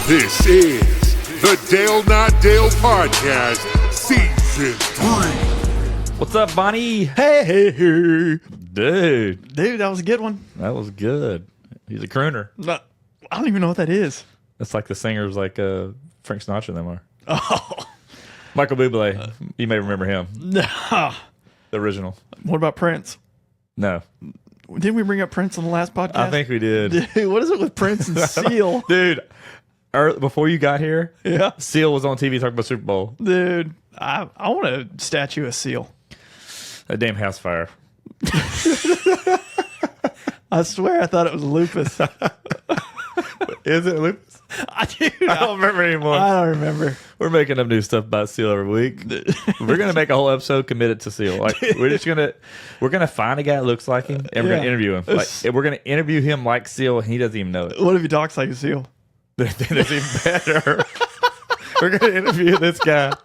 This is the Dale Not Dale Podcast, Season 3. What's up, Bonnie? Hey, Dude, that was a good one. that was good. He's a crooner. No, I don't even know what that is. That's like the singers like Frank Sinatra and them are. Oh, Michael Bublé. You may remember him. no. The original. What about Prince? No. Didn't we bring up Prince on the last podcast? I think we did. Dude, what is it with Prince and Seal? Dude, before you got here, Yeah. Seal was on TV talking about Super Bowl. Dude, I want a statue of Seal. That damn house fire. I swear I thought it was lupus. Is it Lupus? I don't remember anymore. I don't remember. We're making up new stuff about Seal every week. We're gonna make a whole episode committed to Seal. Like we're gonna find a guy that looks like him and we're gonna interview him. Like we're gonna interview him like Seal and he doesn't even know it. What if he talks like a seal? That's even better. We're gonna interview this guy.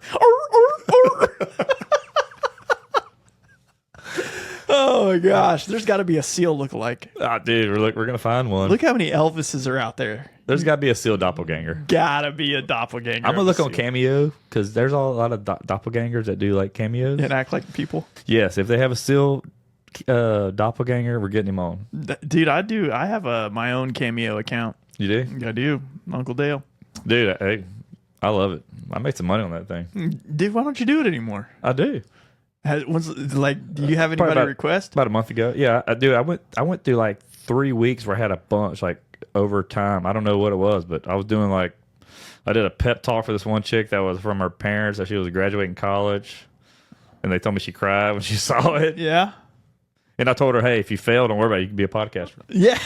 Oh my gosh, there's got to be a seal lookalike. Ah, dude, we're gonna find one. Look how many Elvises are out there. There's got to be a Seal doppelganger. Gotta be a doppelganger. I'm gonna look on Seal. Cameo because there's a lot of doppelgangers that do like cameos. And act like people. Yes, if they have a Seal doppelganger, we're getting him on. Dude, I do. I have my own Cameo account. You do, I do. Uncle Dale. dude? I love it. I made some money on that thing. Dude, why don't you do it anymore? I do. Do you have anybody request? About a month ago. Yeah, I do. I went through like 3 weeks where I had a bunch like over time. I don't know what it was, but I was doing like I did a pep talk for this one chick that was from her parents that she was graduating college, and they told me she cried when she saw it. Yeah. And I told her, hey, if you fail, don't worry about it. You can be a podcaster. Yeah.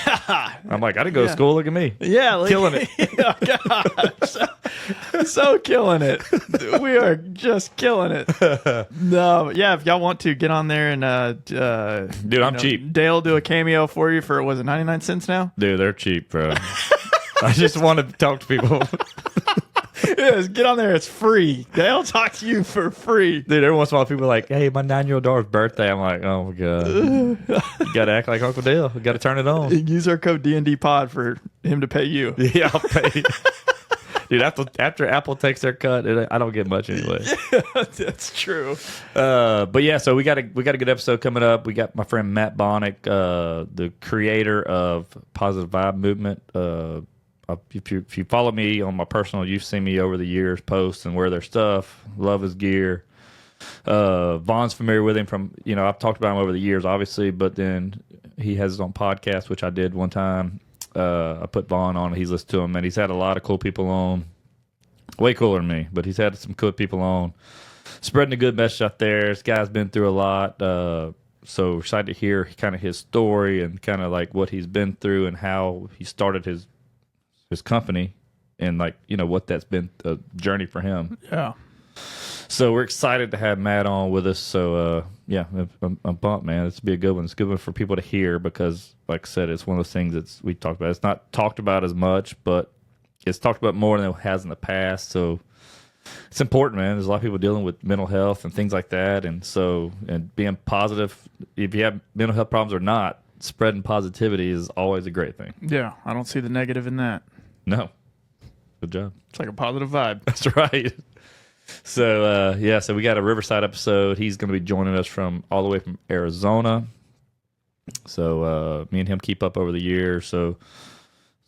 I'm like, I didn't go to school. Look at me. Yeah. Killing it. Oh, gosh. So killing it. We are just killing it. No, yeah, if y'all want to, get on there and Dude, I'm cheap. Dale do a cameo for you for, was it 99 cents now? Dude, they're cheap, bro. I just want to talk to people. Yes, get on there. It's free. They'll talk to you for free. Dude, every once in a while people are like, hey, my 9-year-old daughter's birthday. I'm like, oh my God. You got to act like Uncle Dale. You got to turn it on. Use our code D&D pod for him to pay you. Yeah, I'll pay. Dude, after Apple takes their cut, I don't get much anyway. Yeah, that's true. But yeah, so we got a good episode coming up. We got my friend Matt Bahnick, the creator of Positive Vibe Movement. If you follow me on my personal, you've seen me over the years post and wear their stuff. Love his gear. Vaughn's familiar with him from, I've talked about him over the years, obviously, but then he has his own podcast, which I did one time. I put Vaughn on. He's listened to him, and he's had a lot of cool people on. Way cooler than me, but he's had some cool people on. Spreading a good message out there. This guy's been through a lot. So excited to hear kind of his story and kind of like what he's been through and how he started his company and like, what that's been a journey for him. Yeah. So we're excited to have Matt on with us. So, yeah, I'm pumped, man. It's be a good one. It's a good one for people to hear because, like I said, it's one of those things that's we talked about. It's not talked about as much, but it's talked about more than it has in the past. So it's important, man. There's a lot of people dealing with mental health and things like that. And being positive, if you have mental health problems or not, spreading positivity is always a great thing. Yeah, I don't see the negative in that. No. Good job. It's like a positive vibe. That's right. So, so we got a Riverside episode. He's going to be joining us all the way from Arizona. So, me and him keep up over the years. So,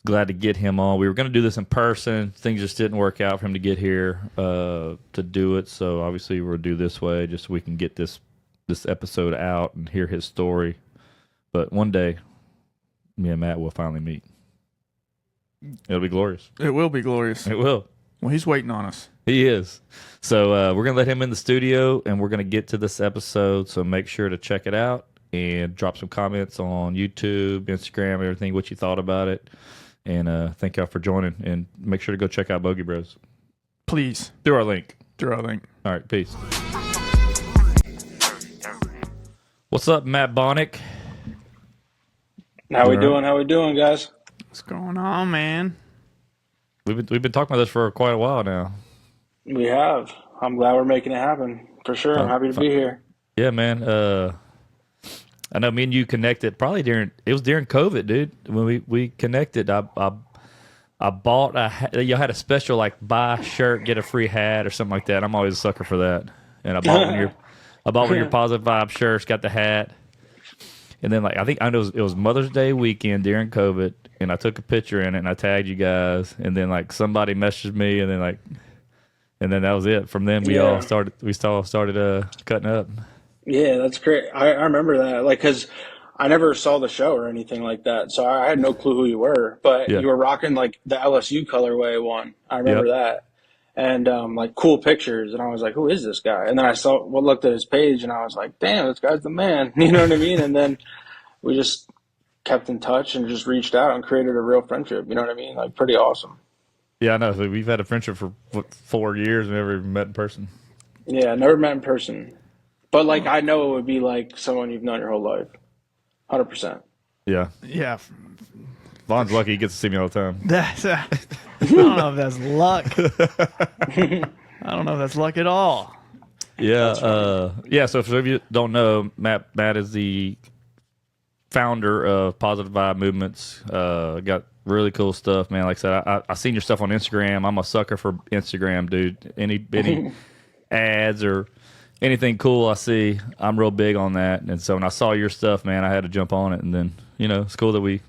glad to get him on. We were going to do this in person. Things just didn't work out for him to get here to do it. So, obviously, we'll do this way just so we can get this episode out and hear his story. But one day, me and Matt will finally meet. It'll be glorious. It will be glorious. It will. Well, he's waiting on us. He is. So we're going to let him in the studio, and we're going to get to this episode. So make sure to check it out and drop some comments on YouTube, Instagram, everything, what you thought about it. And thank y'all for joining. And make sure to go check out Bogey Bros. Please. Through our link. All right, peace. What's up, Matt Bahnick? How we doing, guys? What's going on, man? We've been talking about this for quite a while now. We have. I'm glad we're making it happen. For sure. I'm happy to be here. Yeah, man. I know me and you connected probably during COVID, dude. When we connected, I y'all had a special like buy a shirt, get a free hat or something like that. I'm always a sucker for that. And I bought one of your Positive Vibe shirts, got the hat. And then I know it was Mother's Day weekend during COVID, and I took a picture in it and I tagged you guys, and then like somebody messaged me, and then that was it. From then we started cutting up. Yeah, that's great. I remember that. Like, because I never saw the show or anything like that, so I had no clue who you were. But Yeah. you were rocking like the LSU colorway one. I remember Yep. that, and like cool pictures. And I was like, "Who is this guy?" And then I looked at his page, and I was like, "Damn, this guy's the man." You know what I mean? And then we just kept in touch and just reached out and created a real friendship. You know what I mean? Like, pretty awesome. Yeah, I know. So we've had a friendship for 4 years and never even met in person. Yeah, never met in person, but like I know it would be like someone you've known your whole life, 100%. Yeah. Yeah. Von's lucky he gets to see me all the time. That's, I don't know if that's luck. I don't know if that's luck at all. Yeah. So for those of you that don't know, Matt is the founder of Positive Vibe Movements. Got really cool stuff, man. Like I said, I seen your stuff on Instagram. I'm a sucker for Instagram, dude. Any ads or anything cool I see, I'm real big on that. And so when I saw your stuff, man, I had to jump on it. And then, it's cool that we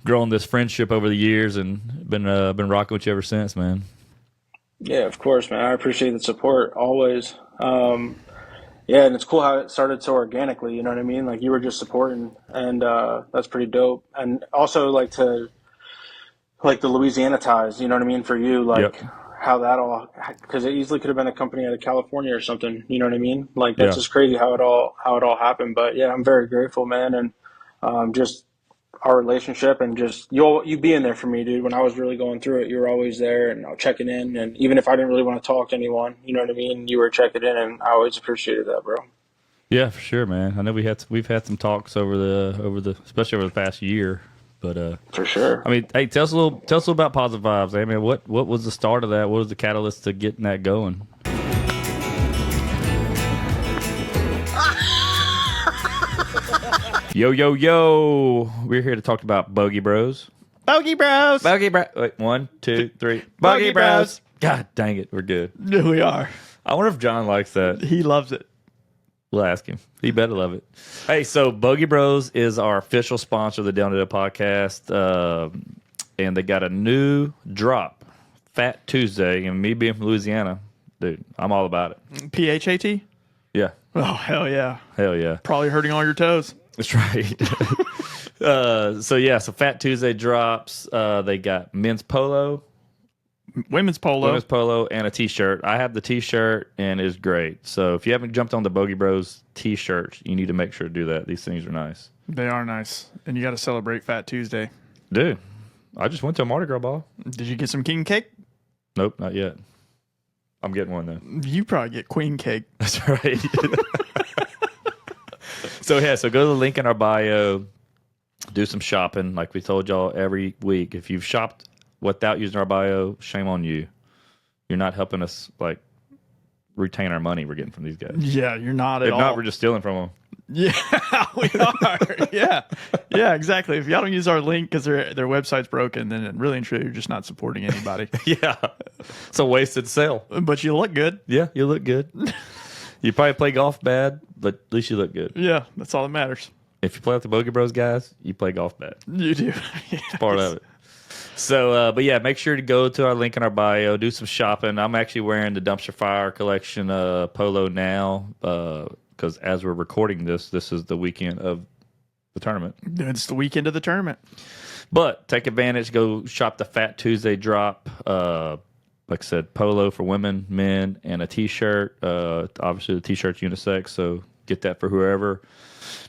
grown this friendship over the years and been rocking with you ever since, man. Yeah, of course, man. I appreciate the support always. Yeah, and it's cool how it started so organically, you know what I mean? Like you were just supporting, and that's pretty dope. And also like the Louisiana ties, you know what I mean, for you, like how that all, because it easily could have been a company out of California or something, you know what I mean? Like that's just crazy how it all happened. But yeah, I'm very grateful, man, and just our relationship and just you being there for me, dude. When I was really going through it, you were always there and checking in. And even if I didn't really want to talk to anyone, you know what I mean, you were checking in, and I always appreciated that, bro. Yeah, for sure, man. I know we've had some talks over the especially over the past year, but for sure. I mean, hey, tell us a little about Positive Vibes. I mean, what was the start of that? What was the catalyst to getting that going? Yo, we're here to talk about Bogey Bros. Bogey Bros. Bogey Bros. Wait, 1, 2, 3. Bogey Bros. God dang it, we're good. We are. I wonder if John likes that. He loves it. We'll ask him. He better love it. Hey, so Bogey Bros is our official sponsor of the Down to the podcast, and they got a new drop, Fat Tuesday. And me being from Louisiana, dude, I'm all about it. PHAT? Yeah. Oh, hell yeah. Hell yeah. Probably hurting all your toes. That's right. So Fat Tuesday drops. They got men's polo, Women's polo, and a T-shirt. I have the T-shirt, and it's great. So if you haven't jumped on the Bogey Bros T-shirts, you need to make sure to do that. These things are nice. They are nice. And you got to celebrate Fat Tuesday. Dude, I just went to a Mardi Gras ball. Did you get some king cake? Nope, not yet. I'm getting one, though. You probably get queen cake. That's right. So go to the link in our bio, do some shopping like we told y'all every week. If you've shopped without using our bio, shame on you. You're not helping us like retain our money we're getting from these guys. Yeah, you're not at all. If not, we're just stealing from them. Yeah, we are. Yeah, exactly. If y'all don't use our link because their website's broken, then really and truly you're just not supporting anybody. Yeah, it's a wasted sale. But you look good. Yeah, you look good. You probably play golf bad, but at least you look good. Yeah, that's all that matters. If you play with the Bogey Bros guys, you play golf bad. You do. Yes. It's part of it. So, but yeah, make sure to go to our link in our bio, do some shopping. I'm actually wearing the Dumpster Fire Collection polo now because as we're recording this is the weekend of the tournament. It's the weekend of the tournament. But take advantage, go shop the Fat Tuesday drop. Like I said, polo for women, men, and a T-shirt. Obviously, the T-shirt's unisex, so get that for whoever.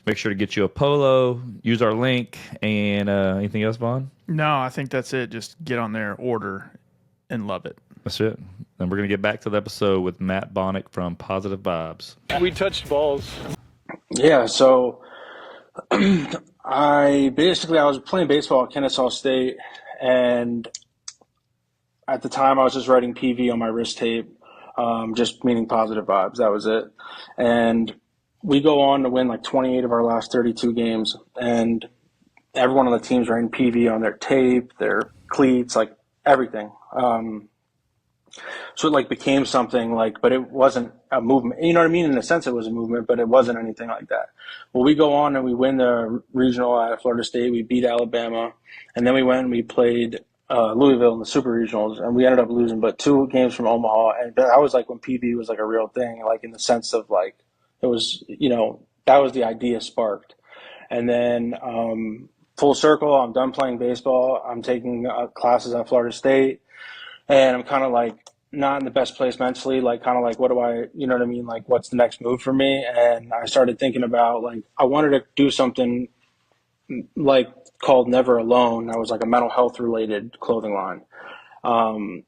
Make sure to get you a polo. Use our link. And anything else, Vaughn? No, I think that's it. Just get on there, order, and love it. That's it. And we're going to get back to the episode with Matt Bahnick from Positive Vibes. We touched balls. Yeah, so I was playing baseball at Kennesaw State, and at the time I was just writing PV on my wrist tape, just meaning positive vibes. That was it. And we go on to win like 28 of our last 32 games, and everyone on the team's writing PV on their tape, their cleats, like everything. So it like became something like, but it wasn't a movement. You know what I mean? In a sense, it was a movement, but it wasn't anything like that. Well, we go on and we win the regional at Florida State. We beat Alabama, and then we went and we played Louisville in the super regionals, and we ended up losing, but 2 games from Omaha. And that was like when PV was like a real thing, like in the sense of like it was, that was the idea sparked. And then full circle, I'm done playing baseball. I'm taking classes at Florida State. And I'm kind of like not in the best place mentally, like kind of like, what do I, you know what I mean? Like, what's the next move for me? And I started thinking about like, I wanted to do something like called Never Alone. That was like a mental health related clothing line. And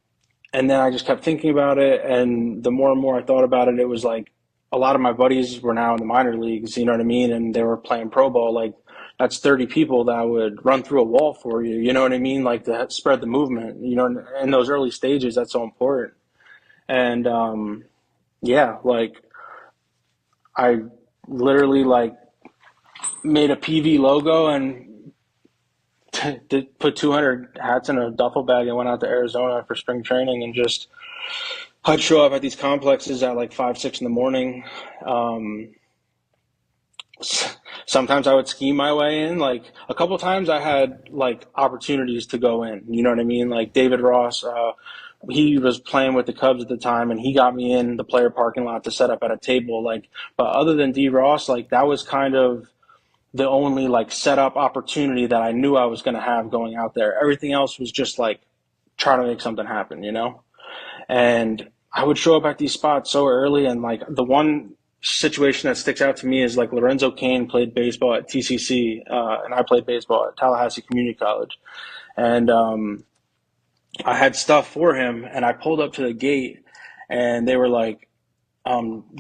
then I just kept thinking about it. And the more and more I thought about it, it was like a lot of my buddies were now in the minor leagues, you know what I mean? And they were playing pro ball. Like, that's 30 people that would run through a wall for you. You know what I mean? Like to spread the movement, in those early stages, that's so important. And, like I literally like made a PV logo and put 200 hats in a duffel bag and went out to Arizona for spring training, and just, I'd show up at these complexes at like 5, 6 in the morning. Sometimes I would scheme my way in. Like a couple of times I had like opportunities to go in, you know what I mean? Like David Ross, he was playing with the Cubs at the time, and he got me in the player parking lot to set up at a table. Like, but other than D Ross, like that was kind of the only like set up opportunity that I knew I was going to have going out there. Everything else was just like trying to make something happen, And I would show up at these spots so early, and like the one situation that sticks out to me is like Lorenzo Kane played baseball at TCC, and I played baseball at Tallahassee Community College. And I had stuff for him, and I pulled up to the gate, and they were like,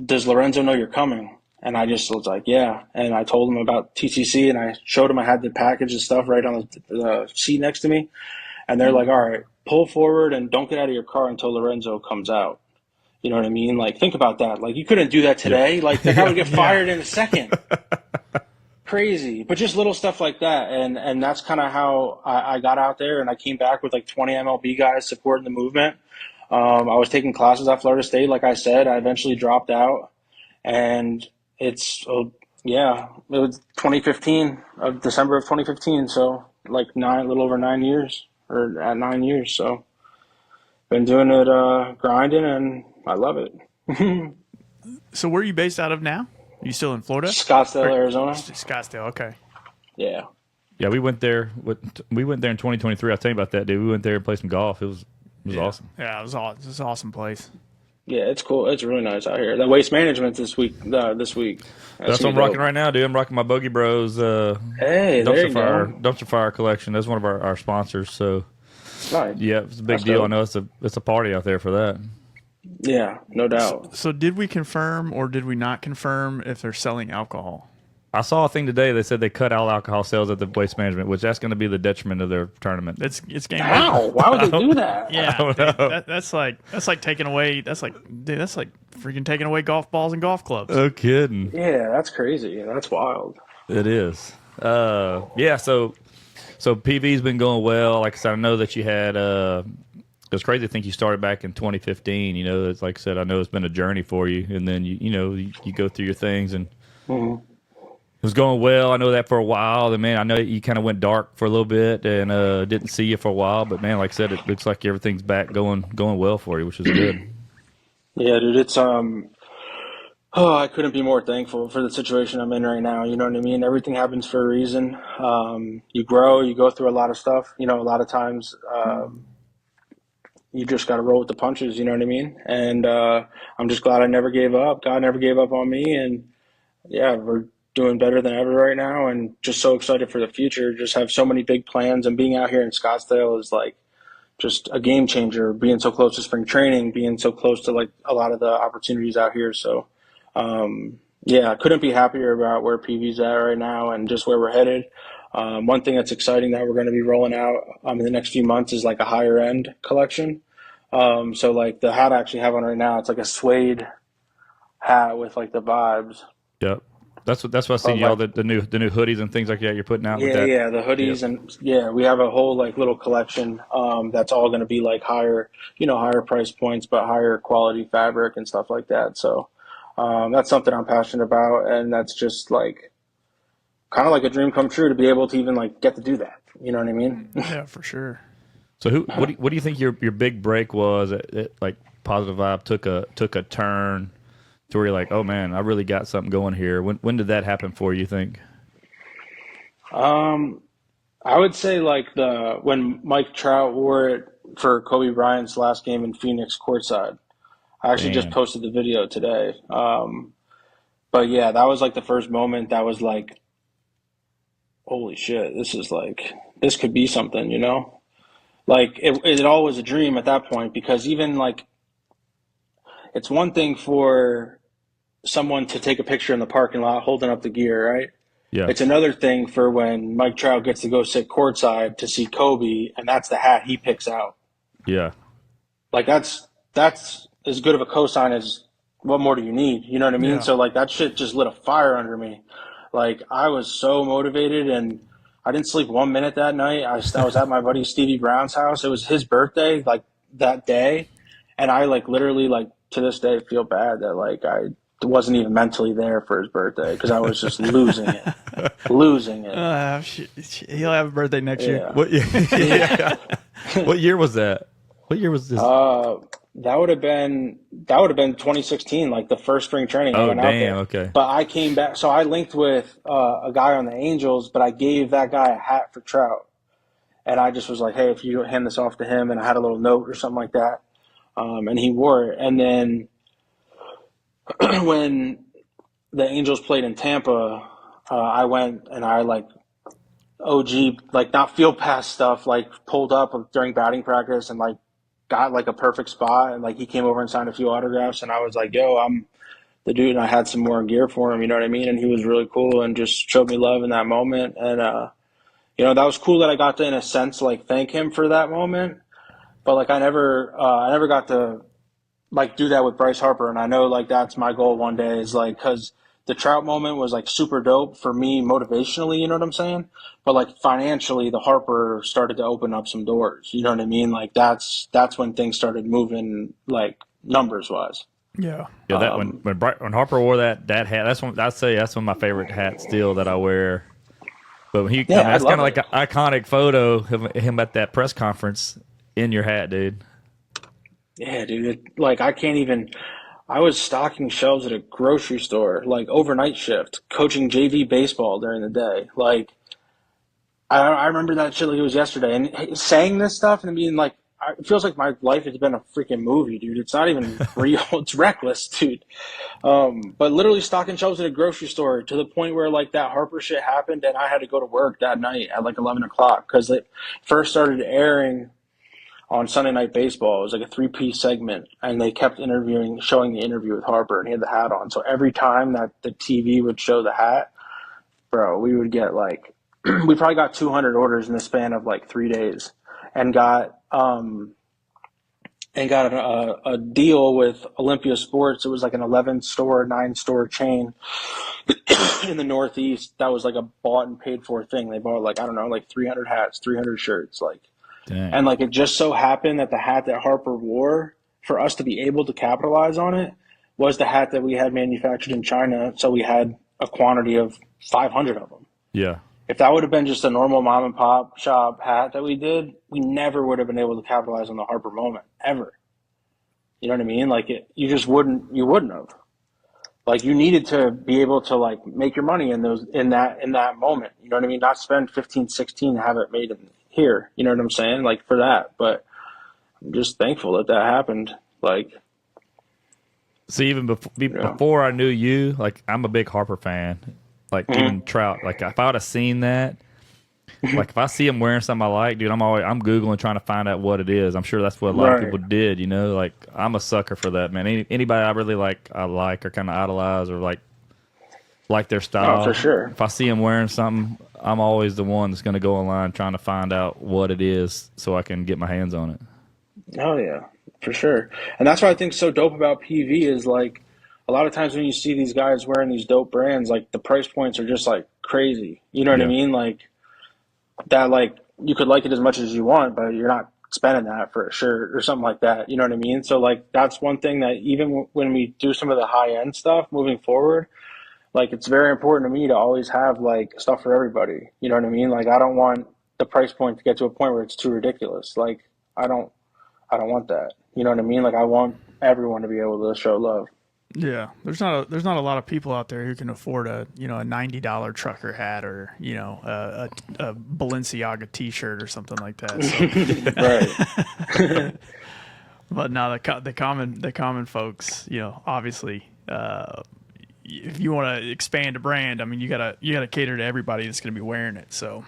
does Lorenzo know you're coming? And I just was like, yeah. And I told him about TCC, and I showed him I had the package of stuff right on the seat next to me. And they're like, all right, pull forward and don't get out of your car until Lorenzo comes out. You know what I mean? Like, think about that. Like, you couldn't do that today. Yeah. Like, that guy would get fired in a second. Crazy. But just little stuff like that. And that's kind of how I got out there, and I came back with like 20 MLB guys supporting the movement. I was taking classes at Florida State. Like I said, I eventually dropped out, and it was 2015, December of 2015. So like a little over 9 years, or at 9 years. So been doing it, grinding, and I love it. So where are you based out of now? Are you still in Florida? Scottsdale, Arizona. Scottsdale, okay. Yeah. Yeah, we went there. We went there in 2023. I'll tell you about that, dude. We went there and played some golf. It was awesome. Yeah, it was an awesome place. Yeah, it's cool. It's really nice out here. The waste management this week. That's what I'm rocking right now, dude. I'm rocking my Bogey Bros. Hey, there you go. Dumpster Fire collection. That's one of our sponsors. So, nice. Yeah, it's a big deal. Dope. I know it's a party out there for that. Yeah, no doubt. So did we confirm or did we not confirm if they're selling alcohol? I saw a thing today. They said they cut all alcohol sales at the waste management, which that's going to be the detriment of their tournament. It's game. Wow, why would they do that? Yeah, that's like taking away. That's like freaking taking away golf balls and golf clubs. No kidding. Yeah, that's crazy. That's wild. It is. Yeah. So PV's been going well. Like I said, I know that you had. It's crazy to think you started back in 2015. It's like I said, I know it's been a journey for you, and then you go through your things, and it was going well. I know that for a while. And man, I know you kind of went dark for a little bit, and didn't see you for a while. But man, like I said, it looks like everything's back going well for you, which is good. Yeah, dude, it's I couldn't be more thankful for the situation I'm in right now. You know what I mean? Everything happens for a reason. You grow, you go through a lot of stuff. A lot of times. You just got to roll with the punches, you know what I mean? And I'm just glad I never gave up. God never gave up on me. And, yeah, we're doing better than ever right now, and just so excited for the future. Just have so many big plans. And being out here in Scottsdale is, like, just a game changer, being so close to spring training, being so close to, like, a lot of the opportunities out here. So, yeah, I couldn't be happier about where PV's at right now and just where we're headed. One thing that's exciting that we're going to be rolling out in the next few months is like a higher end collection. So like the hat I actually have on right now, it's like a suede hat with like the vibes. Yep. That's what I see y'all the new hoodies and things like that you're putting out. Yeah, with that. yeah, the hoodies and we have a whole like little collection that's all going to be like higher, higher price points, but higher quality fabric and stuff like that. So that's something I'm passionate about, and that's just like kind of like a dream come true to be able to even like get to do that. You know what I mean? Yeah, for sure. So what do you think your big break was? Like Positive Vibe took a turn to where you're like, oh man, I really got something going here. When did that happen for you, think? I would say like when Mike Trout wore it for Kobe Bryant's last game in Phoenix courtside. I actually just Damn. posted the video today. But yeah, that was like the first moment that was like, holy shit, this could be something, Like it all was a dream at that point, because even like it's one thing for someone to take a picture in the parking lot holding up the gear, right? Yeah. It's another thing for when Mike Trout gets to go sit courtside to see Kobe, and that's the hat he picks out. Yeah. Like that's as good of a cosign as what more do you need? You know what I mean? Yeah. So like that shit just lit a fire under me. Like I was so motivated, and I didn't sleep 1 minute that night. I was at my buddy Stevie Brown's house. It was his birthday like that day, and I like literally like to this day feel bad that like I wasn't even mentally there for his birthday because I was just losing it. He'll have a birthday next year. Yeah. What yeah. What year was that? What year was this? That would have been 2016, like the first spring training. I Oh, went out damn, there. okay. But I came back, so I linked with a guy on the Angels, but I gave that guy a hat for Trout, and I just was like, hey, if you hand this off to him, and I had a little note or something like that, and he wore it. And then when the Angels played in Tampa, I went and I like OG, like not field pass stuff, like pulled up during batting practice and like got like a perfect spot, and like he came over and signed a few autographs, and I was like, yo, I'm the dude, and I had some more gear for him, you know what I mean? And he was really cool and just showed me love in that moment. And that was cool that I got to, in a sense, like thank him for that moment. But like I never got to like do that with Bryce Harper, and I know like that's my goal one day, is like, because the Trout moment was like super dope for me motivationally, you know what I'm saying? But like financially, the Harper started to open up some doors, you know what I mean? Like that's when things started moving, like numbers wise. Yeah. Yeah, that when Harper wore that hat, that's one I'd say that's one of my favorite hats still that I wear. But when that's kind of like an iconic photo of him at that press conference in your hat, dude. Yeah, dude. Like I was stocking shelves at a grocery store, like overnight shift, coaching JV baseball during the day. Like I remember that shit like it was yesterday, and saying this stuff and being like, it feels like my life has been a freaking movie, dude. It's not even real. It's reckless, dude. But literally stocking shelves at a grocery store to the point where like that Harper shit happened, and I had to go to work that night at like 11 o'clock because it first started airing on Sunday Night Baseball. It was like a 3-piece segment, and they kept showing the interview with Harper, and he had the hat on. So every time that the TV would show the hat, bro, we would get like, we probably got 200 orders in the span of like 3 days, and got a deal with Olympia Sports. It was like an 11-store, 9-store chain in the Northeast. That was like a bought and paid for thing. They bought like, I don't know, like 300 hats, 300 shirts, like. Dang. And like it just so happened that the hat that Harper wore, for us to be able to capitalize on it, was the hat that we had manufactured in China. So we had a quantity of 500 of them. Yeah. If that would have been just a normal mom and pop shop hat that we did, we never would have been able to capitalize on the Harper moment ever. You know what I mean? Like you wouldn't have. Like you needed to be able to like make your money in that moment. You know what I mean? Not spend 15, 16 to have it made here. You know what I'm saying? Like for that. But I'm just thankful that happened. Like, see, even before I knew you, like I'm a big Harper fan. Like even Trout. Like if I would have seen that, like if I see him wearing something I like, dude, I'm Googling trying to find out what it is. I'm sure that's what a lot of people did, you know? Like I'm a sucker for that, man. Anybody I really like or kind of idolize or like their style. Oh, for sure. If I see him wearing something, I'm always the one that's going to go online trying to find out what it is so I can get my hands on it. Oh yeah, for sure. And that's what I think so dope about PV is like a lot of times when you see these guys wearing these dope brands, like the price points are just like crazy. You know what I Yeah. mean? Like that, like you could like it as much as you want, but you're not spending that for a shirt or something like that. You know what I mean? So like that's one thing that even when we do some of the high end stuff moving forward, like it's very important to me to always have like stuff for everybody. You know what I mean? Like I don't want the price point to get to a point where it's too ridiculous. Like I don't want that. You know what I mean? Like I want everyone to be able to show love. Yeah, there's not a lot of people out there who can afford a a $90 trucker hat or a Balenciaga T-shirt or something like that. So. Right. But now the common folks, obviously, if you want to expand a brand, I mean, you gotta cater to everybody that's going to be wearing it. So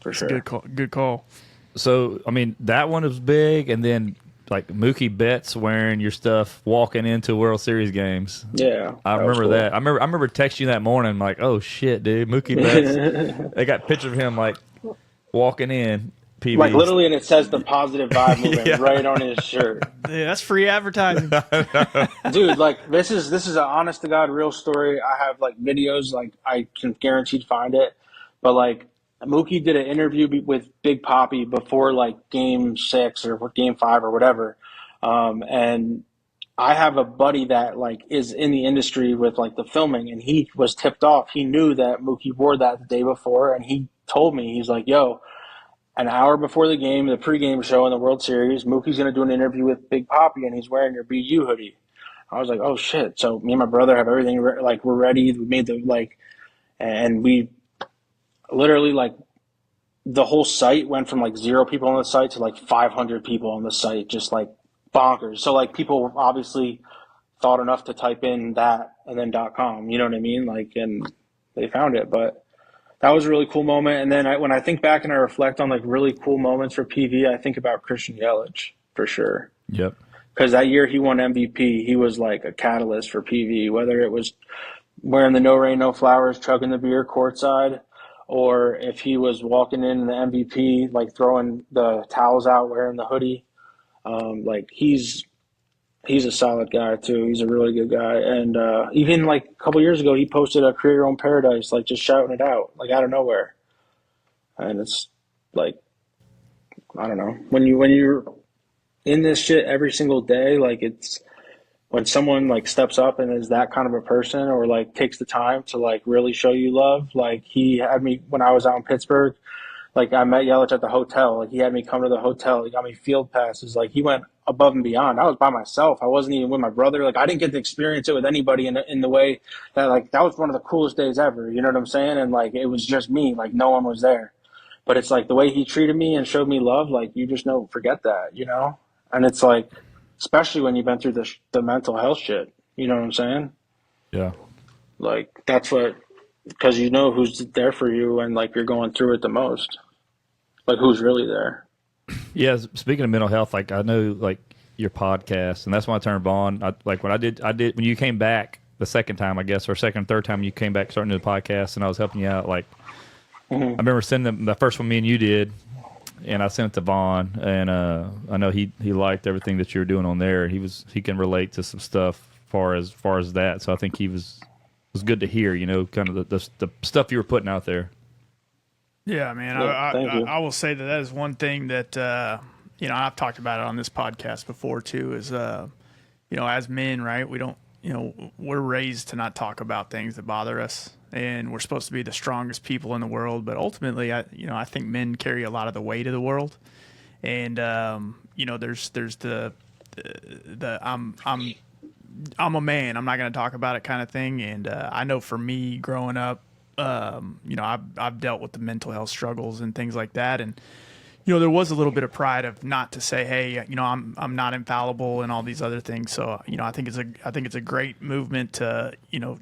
For it's sure. a good call. So I mean, that one was big, and then like Mookie Betts wearing your stuff walking into World Series games. Yeah. I that was remember cool. that. I remember texting you that morning, like, oh shit, dude, Mookie Betts. They got pictures of him like walking in. PB. Like literally, and it says the positive vibe movement Yeah. right on his shirt. Yeah, that's free advertising. Dude, like this is an honest to God real story. I have like videos, like I can guaranteed find it. But like Mookie did an interview with Big Poppy before like Game 6 or Game 5 or whatever, and I have a buddy that like is in the industry with like the filming, and he was tipped off. He knew that Mookie wore that the day before, and he told me, he's like, "Yo, an hour before the game, the pregame show in the World Series, Mookie's going to do an interview with Big Poppy, and he's wearing your BU hoodie." I was like, "Oh shit!" So me and my brother have everything like we're ready. We made the like, and we literally like the whole site went from like 0 people on the site to like 500 people on the site, just like bonkers. So like people obviously thought enough to type in that and then .com. You know what I mean? Like, and they found it, but. That was a really cool moment. And then when I think back and I reflect on like really cool moments for PV, I think about Christian Yelich for sure. Yep. Because that year he won MVP, he was like a catalyst for PV, whether it was wearing the no rain, no flowers, chugging the beer courtside, or if he was walking in the MVP, like throwing the towels out, wearing the hoodie. Like he's a solid guy too. He's a really good guy. And even like a couple years ago, he posted a Create Your Own Paradise, like just shouting it out, like out of nowhere. And it's like, I don't know, when you're in this shit every single day, like it's when someone like steps up and is that kind of a person, or like takes the time to like really show you love. Like he had me when I was out in Pittsburgh. Like I met Yelich at the hotel. Like he had me come to the hotel. He got me field passes. Like he went above and beyond. I was by myself. I wasn't even with my brother. Like I didn't get to experience it with anybody in the way that like that was one of the coolest days ever. You know what I'm saying? And like it was just me. Like no one was there. But it's like the way he treated me and showed me love. Like you just don't forget that. You know? And it's like, especially when you've been through the mental health shit. You know what I'm saying? Yeah. Like that's what, because you know who's there for you and like you're going through it the most. Like who's really there? Yeah. Speaking of mental health, like I know like your podcast, and that's when I turned on. Like when I did when you came back the second time, I guess, or second, third time you came back starting the podcast, and I was helping you out. Like I remember sending the first one me and you did, and I sent it to Vaughn, and I know he liked everything that you were doing on there. He can relate to some stuff far as that. So I think he was good to hear. You know, kind of the stuff you were putting out there. Yeah, man. Yeah, thank you. I will say that is one thing that I've talked about it on this podcast before too. Is as men, right? We don't, we're raised to not talk about things that bother us, and we're supposed to be the strongest people in the world. But ultimately, I think men carry a lot of the weight of the world, and there's the I'm a man, I'm not going to talk about it kind of thing. And I know for me growing up. I've dealt with the mental health struggles and things like that, and there was a little bit of pride of not to say, hey, I'm not infallible and all these other things. So I think it's a great movement to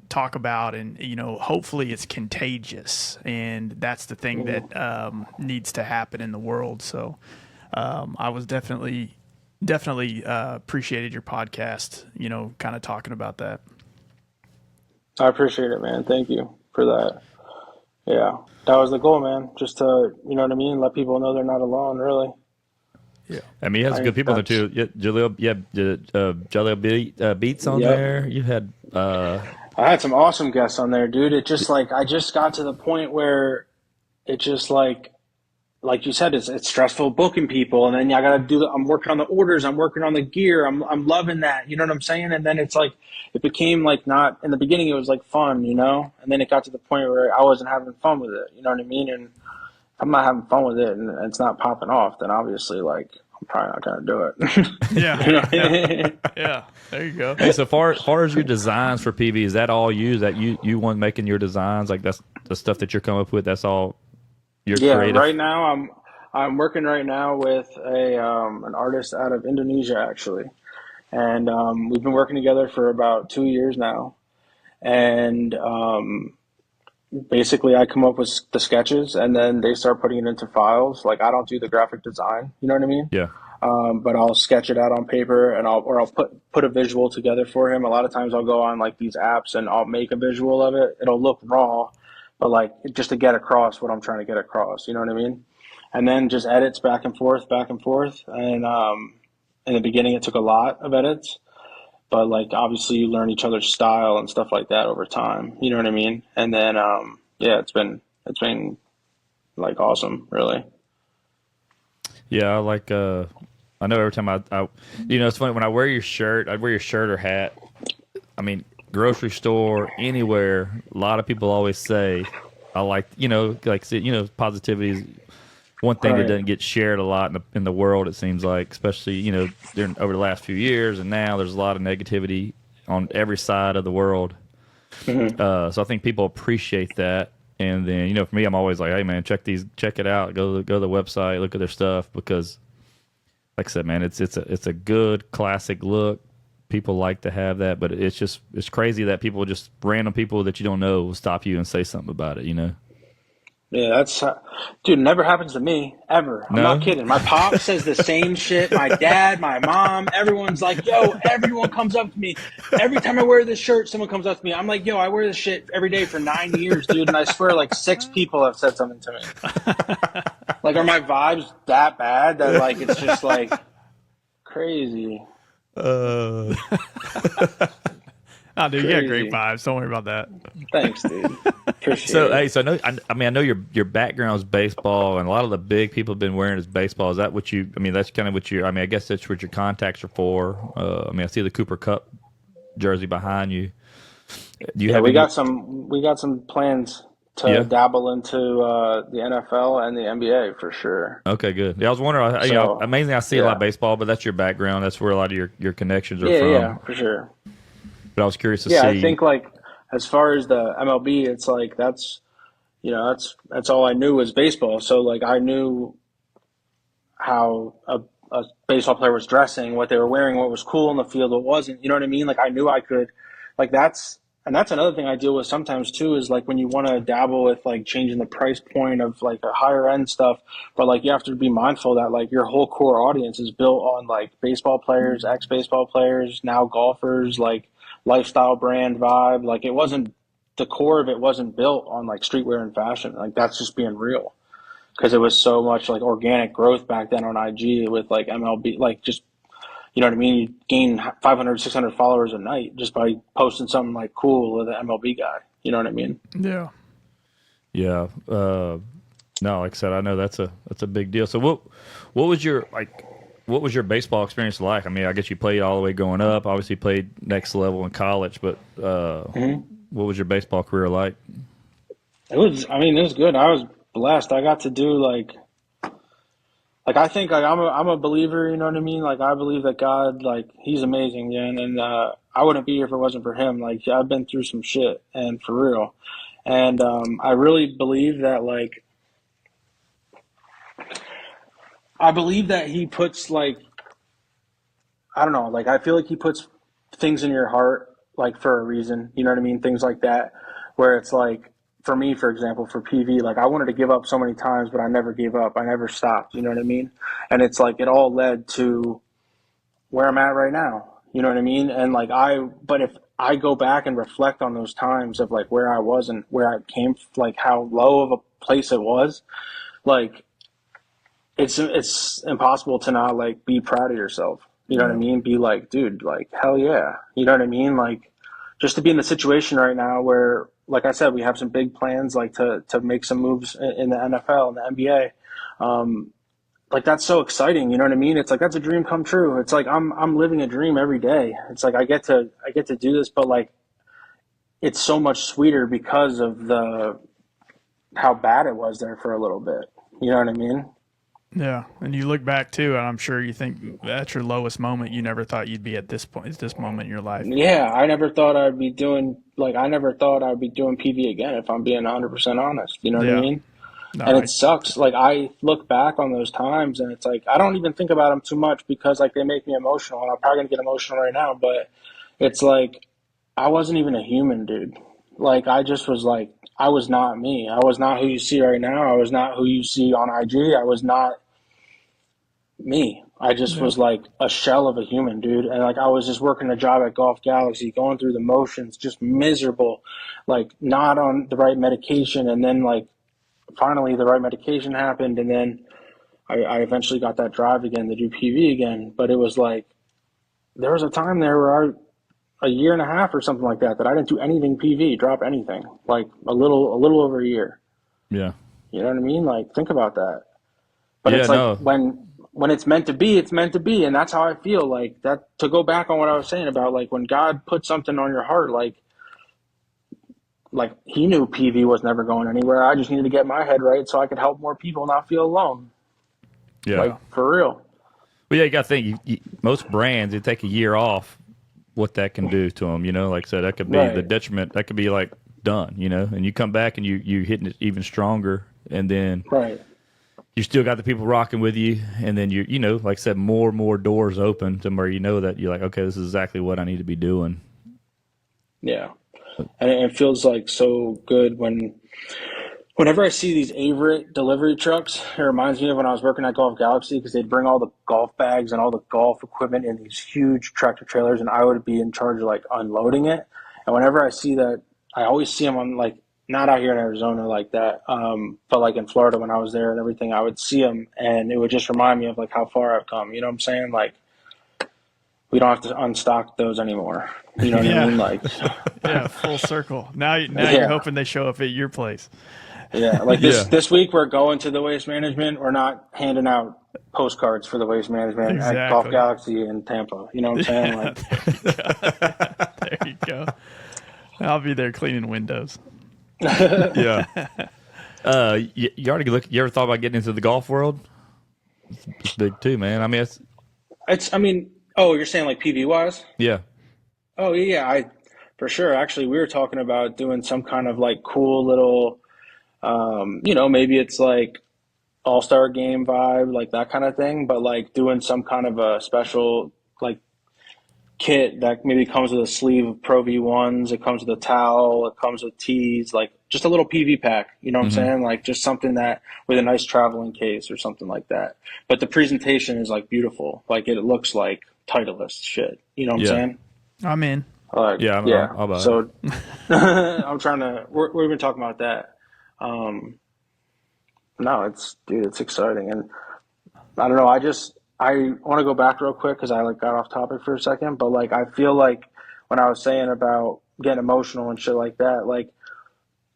talk about, and hopefully it's contagious, and that's the thing that needs to happen in the world. So I was definitely appreciated your podcast, kind of talking about that. I appreciate it, man. Thank you for that. Yeah, that was the goal, man. Just to, you know what I mean? Let people know they're not alone, really. Yeah. I mean, he has good people there too. Yeah, Jaleel Beats on there. You had I had some awesome guests on there, dude. It just like I just got to the point where it just like you said, it's stressful booking people, and then I got to do I'm working on the orders, I'm working on the gear, I'm loving that, you know what I'm saying? And then it's like it became like not in the beginning, it was like fun, you know, and then it got to the point where I wasn't having fun with it, you know what I mean? And if I'm not having fun with it, and it's not popping off, then obviously like I'm probably not gonna do it. Yeah. You know? Yeah. There you go. Hey, so far as your designs for PV, is that all you? Is that you one making your designs? Like that's the stuff that you're coming up with? That's all your creative? Right now I'm working right now with an artist out of Indonesia actually, and we've been working together for about 2 years now, and basically I come up with the sketches and then they start putting it into files. Like I don't do the graphic design, you know what I mean? Yeah. But I'll sketch it out on paper and I'll put a visual together for him. A lot of times I'll go on like these apps and I'll make a visual of it. It'll look raw, but like just to get across what I'm trying to get across, you know what I mean? And then just edits back and forth. And in the beginning it took a lot of edits, but like obviously you learn each other's style and stuff like that over time, you know what I mean? And then yeah, it's been like awesome, really. Yeah, I like I know every time I you know, it's funny when I wear your shirt, or hat. I mean, grocery store, anywhere, a lot of people always say I like, you know, positivity is one thing that doesn't get shared a lot in the world, it seems like, especially, you know, over the last few years, and now there's a lot of negativity on every side of the world. Mm-hmm. So I think people appreciate that. And then, you know, for me, I'm always like, hey man, check it out. Go to the website, look at their stuff, because like I said, man, it's a good classic look. People like to have that, but it's crazy that random people that you don't know will stop you and say something about it, you know? Yeah, that's dude. It never happens to me ever. I'm not kidding. My pop says the same shit. My dad, my mom, everyone's like, "Yo!" Everyone comes up to me every time I wear this shirt. Someone comes up to me. I'm like, "Yo, I wear this shit every day for 9 years, dude." And I swear, like 6 people have said something to me. Like, are my vibes that bad that like it's just like crazy? Oh, dude, you got great vibes. Don't worry about that. Thanks, dude. Appreciate So, it. hey, so I know your background is baseball, and a lot of the big people have been wearing is baseball. Is that what you? I mean, that's kind of what you. I mean, I guess that's what your contacts are for. I mean, I see the Cooper Cup jersey behind you. Do you have? We got some plans to dabble into the NFL and the NBA for sure. Okay, good. Yeah, I was wondering. You know, amazing. I see a lot of baseball, but that's your background. That's where a lot of your connections are from. Yeah, for sure. But I was curious to see. Yeah, I think like as far as the MLB, it's like that's all I knew was baseball. So like I knew how a baseball player was dressing, what they were wearing, what was cool in the field, what wasn't. You know what I mean? Like I knew I could, like that's another thing I deal with sometimes too is like when you want to dabble with like changing the price point of like a higher end stuff, but like you have to be mindful that like your whole core audience is built on like baseball players, ex-baseball players, now golfers, like lifestyle brand vibe. Like it wasn't, the core of it wasn't built on like streetwear and fashion. Like that's just being real, because it was so much like organic growth back then on IG with like MLB, like just, you know what I mean? You gain 500, 600 followers a night just by posting something like cool with an MLB guy. You know what I mean? Yeah. Yeah. No, like I said, I know that's a big deal. So what was your baseball experience like? I mean, I guess you played all the way growing up. Obviously, played next level in college. But what was your baseball career like? It was good. I was blessed. I got to do like I think like I'm a believer. You know what I mean? Like I believe that God, like He's amazing, man. And I wouldn't be here if it wasn't for Him. Like I've been through some shit, and for real. And I really believe that like. I believe that He puts like, I don't know, like I feel like He puts things in your heart like for a reason, you know what I mean? Things like that, where it's like, for me, for example, for PV, like I wanted to give up so many times, but I never gave up. I never stopped, you know what I mean? And it's like, it all led to where I'm at right now, you know what I mean? And like but if I go back and reflect on those times of like where I was and where I came, like how low of a place it was, like, it's impossible to not like be proud of yourself. You know what I mean? Be like, dude, like hell yeah. You know what I mean? Like just to be in the situation right now where, like I said, we have some big plans like to make some moves in the NFL and the NBA. Like that's so exciting. You know what I mean? It's like that's a dream come true. It's like I'm living a dream every day. It's like I get to do this, but like it's so much sweeter because of the how bad it was there for a little bit. You know what I mean? Yeah, and you look back too, and I'm sure you think that's your lowest moment. You never thought you'd be at this point, at this moment in your life. Yeah, I never thought I'd be doing PV again if I'm being 100% honest. You know what I Yeah. mean? No, And it sucks. Like I look back on those times and it's like I don't even think about them too much because like they make me emotional and I'm probably gonna get emotional right now, but it's like I wasn't even a human, dude. Like I just was like I was not me. I was not who you see right now. I was not who you see on IG. I was not me. I just was like a shell of a human, dude. And like I was just working a job at Golf Galaxy, going through the motions, just miserable, like not on the right medication. And then like finally the right medication happened. And then I eventually got that drive again to do PV again. But it was like, there was a time there where a year and a half or something like that I didn't do anything PV, drop anything, like a little over a year. Yeah. You know what I mean? Like think about that. But Yeah, it's like no. when it's meant to be, it's meant to be. And that's how I feel. Like that, to go back on what I was saying about like when God put something on your heart, like he knew PV was never going anywhere. I just needed to get my head right so I could help more people not feel alone. Yeah. Like for real. Well, yeah, you got to think. Most brands, they take a year off. What that can do to them, you know, like I said, that could be the detriment. That could be like done, you know, and you come back and you hitting it even stronger, and then you still got the people rocking with you, and then you know, like I said, more and more doors open to where you know that you're like, okay, this is exactly what I need to be doing. Yeah, and it feels like so good whenever I see these Averett delivery trucks. It reminds me of when I was working at Golf Galaxy because they'd bring all the golf bags and all the golf equipment in these huge tractor trailers, and I would be in charge of like unloading it. And whenever I see that, I always see them on like not out here in Arizona like that, but like in Florida when I was there and everything, I would see them, and it would just remind me of like how far I've come. You know what I'm saying? Like we don't have to unstock those anymore. You know what I mean? Like yeah, full circle. Now you're hoping they show up at your place. Yeah, like this week we're going to the Waste Management. We're not handing out postcards for the Waste Management at Golf Galaxy in Tampa. You know what I'm saying? There you go. I'll be there cleaning windows. Yeah. You ever thought about getting into the golf world? It's big too, man. I mean, oh, you're saying like PV wise? Yeah. Oh yeah, for sure. Actually, we were talking about doing some kind of like cool little. You know, maybe it's like all-star game vibe, like that kind of thing, but like doing some kind of a special like kit that maybe comes with a sleeve of Pro V1s, it comes with a towel, it comes with tees, like just a little PV pack, you know what I'm saying? Like just something that with a nice traveling case or something like that. But the presentation is like beautiful. Like it looks like Titleist shit. You know what I'm saying? I'm in. I'm about so I'm trying to, we've been talking about that. No, it's exciting. And I don't know. I want to go back real quick because I like got off topic for a second, but like, I feel like when I was saying about getting emotional and shit like that, like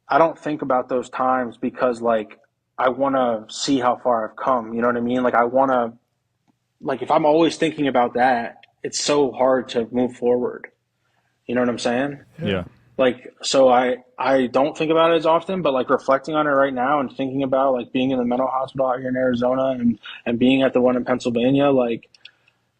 I don't think about those times because like, I want to see how far I've come. You know what I mean? Like I want to, like, if I'm always thinking about that, it's so hard to move forward. You know what I'm saying? Yeah. Like, so I don't think about it as often, but like reflecting on it right now and thinking about like being in the mental hospital out here in Arizona and being at the one in Pennsylvania, like,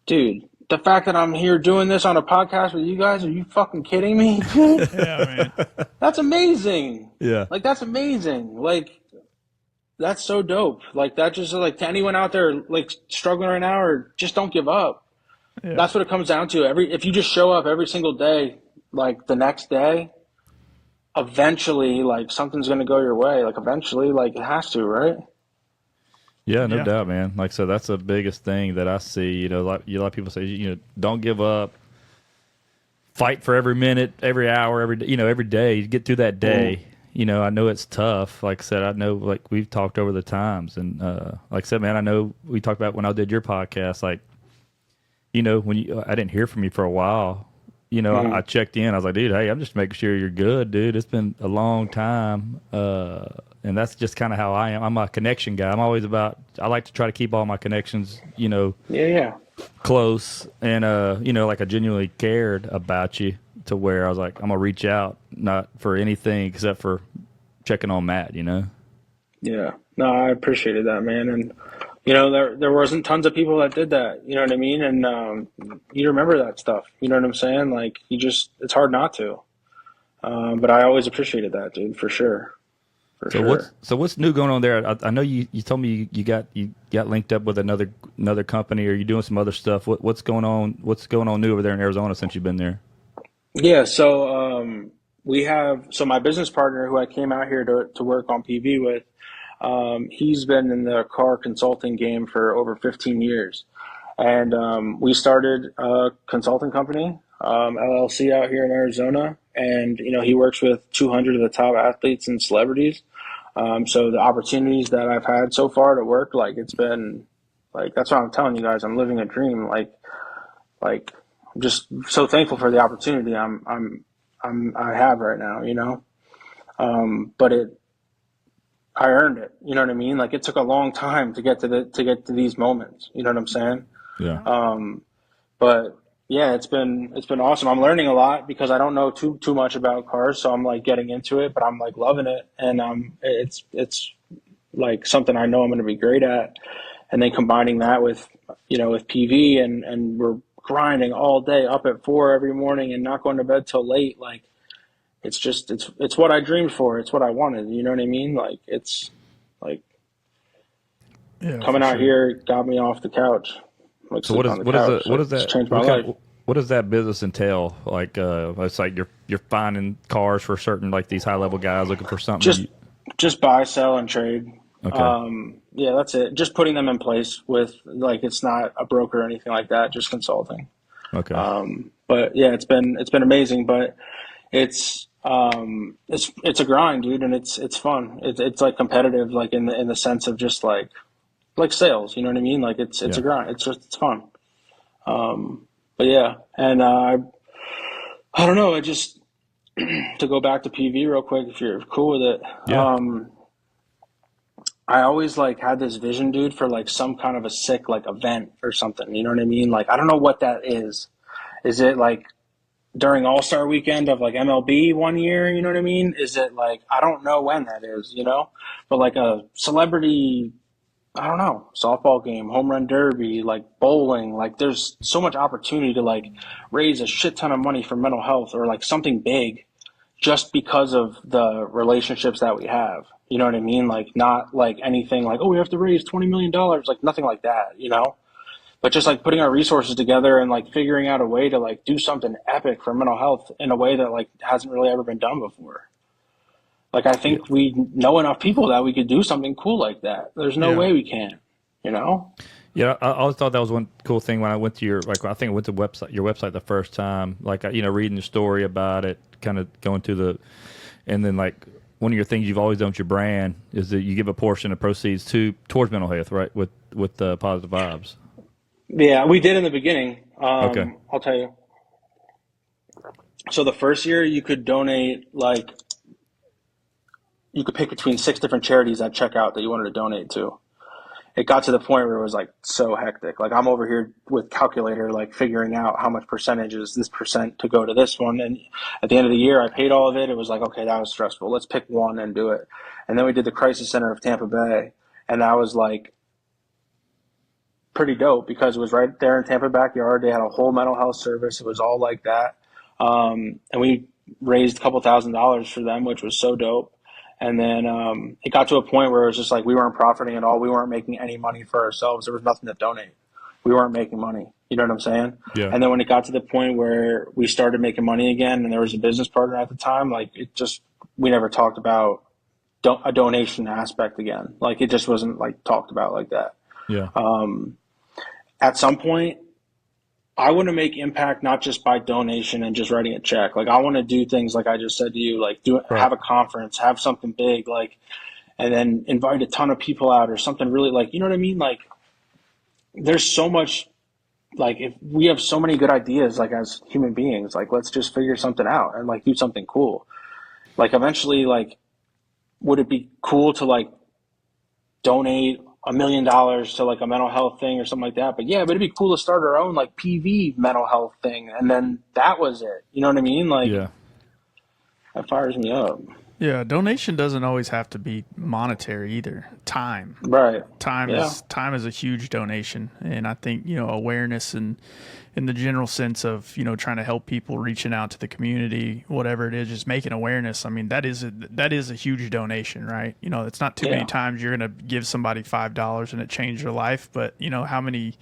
dude, the fact that I'm here doing this on a podcast with you guys, are you fucking kidding me? Yeah, man. That's amazing. Yeah. Like, that's amazing. Like, that's so dope. Like, that just like to anyone out there like struggling right now, or just don't give up. Yeah. That's what it comes down to. If you just show up every single day, like the next day, eventually like something's going to go your way. Like eventually, like it has to, right? Yeah, no doubt, man. Like I said, that's the biggest thing that I see. You know, a lot of people say, you know, don't give up. Fight for every minute, every hour, every day. You get through that day. You know, I know it's tough. Like I said, I know like we've talked over the times, and like I said, man, I know we talked about when I did your podcast. Like, you know, when I didn't hear from you for a while. You know, I checked in. I was like, dude, hey, I'm just making sure you're good, dude. It's been a long time. And that's just kind of how I am. I'm a connection guy. I like to try to keep all my connections, you know, close. And, you know, like I genuinely cared about you to where I was like, I'm going to reach out, not for anything except for checking on Matt, you know? Yeah. No, I appreciated that, man. And, you know, there wasn't tons of people that did that, you know what I mean? And you remember that stuff, you know what I'm saying? Like, it's hard not to. But I always appreciated that, dude, for sure. What's new going on there? I know you told me you got linked up with another company, or you're doing some other stuff. What's going on? What's going on new over there in Arizona since you've been there? Yeah, so my business partner who I came out here to work on PV with, he's been in the car consulting game for over 15 years. And we started a consulting company, LLC out here in Arizona. And, you know, he works with 200 of the top athletes and celebrities. So the opportunities that I've had so far to work, like it's been like, that's what I'm telling you guys, I'm living a dream. Like I'm just so thankful for the opportunity I have right now, you know? But I earned it. You know what I mean? Like it took a long time to get to these moments. You know what I'm saying? Yeah. But yeah, it's been awesome. I'm learning a lot because I don't know too much about cars, so I'm like getting into it, but I'm like loving it, and it's like something I know I'm going to be great at. And then combining that with, you know, with PV and we're grinding all day up at 4 every morning and not going to bed till late. Like it's what I dreamed for. It's what I wanted. You know what I mean? Like it's like coming out here got me off the couch. Like so what is that? Changed my life. What does that business entail? Like it's like you're finding cars for certain, like these high level guys looking for something. Just buy, sell, and trade. Okay. Yeah, that's it. Just putting them in place with like it's not a broker or anything like that. Just consulting. Okay. But yeah, it's been amazing. But it's a grind, dude, and it's fun. It's like competitive, like in the sense of just like sales. You know what I mean? Like it's a grind. It's fun. But yeah, and I don't know. I just to go back to PV real quick, if you're cool with it. Yeah. I always like had this vision, dude, for like some kind of a sick like event or something. You know what I mean? Like I don't know what that is. Is it like during All-Star weekend of like MLB one year? You know what I mean? Is it like I don't know when that is, you know? But like a celebrity, I don't know, softball game, home run derby, like bowling, like there's so much opportunity to like raise a shit ton of money for mental health or like something big just because of the relationships that we have. You know what I mean? Like not like anything like, oh, we have to raise $20 million, like nothing like that, you know? But just like putting our resources together and like figuring out a way to like do something epic for mental health in a way that like hasn't really ever been done before. Like I think we know enough people that we could do something cool like that. There's no way we can't, you know? Yeah, I always thought that was one cool thing when I went to your, like, I think I went to your website the first time, like, you know, reading the story about it, kind of going to and then like one of your things you've always done with your brand is that you give a portion of proceeds towards mental health, right? With positive vibes. Yeah, we did in the beginning. Okay. I'll tell you. So the first year you could donate, like, you could pick between 6 different charities at checkout that you wanted to donate to. It got to the point where it was like so hectic. Like I'm over here with calculator, like figuring out how much percentage is this percent to go to this one. And at the end of the year, I paid all of it. It was like, okay, that was stressful. Let's pick one and do it. And then we did the Crisis Center of Tampa Bay. And that was like pretty dope because it was right there in Tampa backyard. They had a whole mental health service. It was all like that. And we raised a couple $1,000s for them, which was so dope. And then it got to a point where it was just like we weren't profiting at all. We weren't making any money for ourselves. There was nothing to donate. We weren't making money. You know what I'm saying? Yeah. And then when it got to the point where we started making money again and there was a business partner at the time, like we never talked about a donation aspect again. Like it just wasn't like talked about like that. Yeah. At some point, I want to make impact not just by donation and just writing a check. Like I want to do things like I just said to you, like Right. have a conference, have something big, like, and then invite a ton of people out or something really like, you know what I mean? Like there's so much, like if we have so many good ideas, like as human beings, like let's just figure something out and like do something cool. Like eventually, like, would it be cool to like donate $1 million to like a mental health thing or something like that? But yeah, but it'd be cool to start our own like PV mental health thing, and then that was it. You know what I mean? Like Yeah. that fires me up. Yeah, donation doesn't always have to be monetary either. Time. Right. Time Yeah. is a huge donation, and I think awareness and in the general sense of trying to help people, reaching out to the community, whatever it is, just making awareness. I mean, that is a huge donation, right? It's not too many times you're going to give somebody $5 and it changed their life, but how many